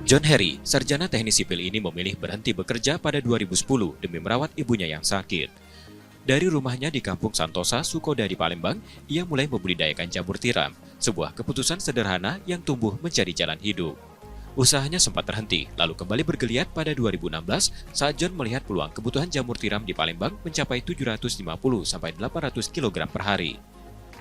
John Harry, sarjana teknik sipil ini memilih berhenti bekerja pada 2010 demi merawat ibunya yang sakit. Dari rumahnya di Kampung Santosa, Sukoda di Palembang, ia mulai membudidayakan jamur tiram, sebuah keputusan sederhana yang tumbuh menjadi jalan hidup. Usahanya sempat terhenti, lalu kembali bergeliat pada 2016 saat John melihat peluang kebutuhan jamur tiram di Palembang mencapai 750-800 kg per hari.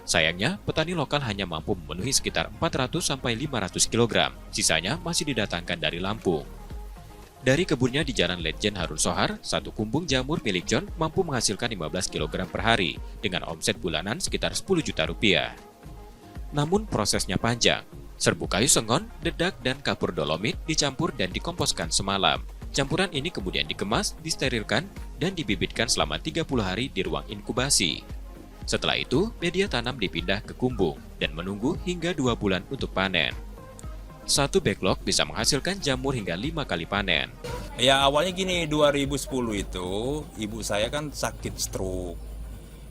Sayangnya, petani lokal hanya mampu memenuhi sekitar 400-500 kg, sisanya masih didatangkan dari Lampung. Dari kebunnya di Jalan Letjen Harun Sohar, satu kumbung jamur milik John mampu menghasilkan 15 kg per hari, dengan omset bulanan sekitar 10 juta rupiah. Namun prosesnya panjang. Serbuk kayu sengon, dedak, dan kapur dolomit dicampur dan dikomposkan semalam. Campuran ini kemudian dikemas, disterilkan, dan dibibitkan selama 30 hari di ruang inkubasi. Setelah itu, media tanam dipindah ke kumbung dan menunggu hingga 2 bulan untuk panen. Satu backlog bisa menghasilkan jamur hingga 5 kali panen. Ya awalnya gini, 2010 itu ibu saya kan sakit stroke.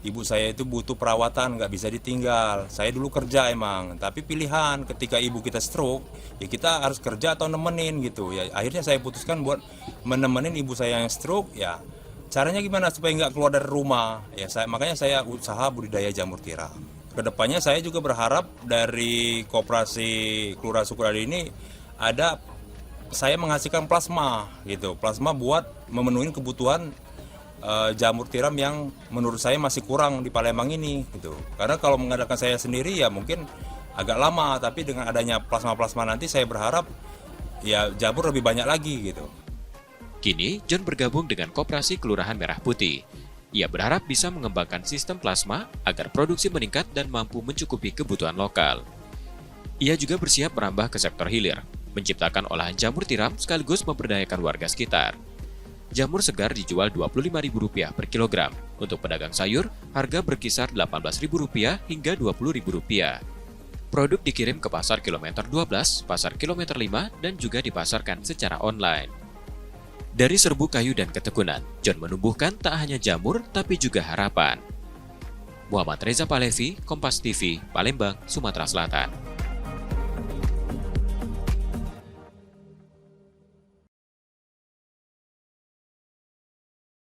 Ibu saya itu butuh perawatan, nggak bisa ditinggal. Saya dulu kerja emang, tapi pilihan ketika ibu kita stroke, ya kita harus kerja atau nemenin gitu. Ya akhirnya saya putuskan buat menemenin ibu saya yang stroke. Ya caranya gimana supaya nggak keluar dari rumah? Ya makanya saya usaha budidaya jamur tiram. Kedepannya saya juga berharap dari koperasi Kelurahan Sukodarjo ini ada saya menghasilkan plasma gitu, plasma buat memenuhi kebutuhan jamur tiram yang menurut saya masih kurang di Palembang ini gitu. Karena kalau mengadakan saya sendiri ya mungkin agak lama, tapi dengan adanya plasma-plasma nanti saya berharap ya jamur lebih banyak lagi gitu. Kini, John bergabung dengan Koperasi Kelurahan Merah Putih. Ia berharap bisa mengembangkan sistem plasma agar produksi meningkat dan mampu mencukupi kebutuhan lokal. Ia juga bersiap merambah ke sektor hilir, menciptakan olahan jamur tiram sekaligus memberdayakan warga sekitar. Jamur segar dijual Rp25.000 per kilogram. Untuk pedagang sayur, harga berkisar Rp18.000 hingga Rp20.000. Produk dikirim ke pasar kilometer 12, pasar kilometer 5, dan juga dipasarkan secara online. Dari serbuk kayu dan ketekunan, John menumbuhkan tak hanya jamur, tapi juga harapan. Muhammad Reza Palevi, Kompas TV, Palembang, Sumatera Selatan.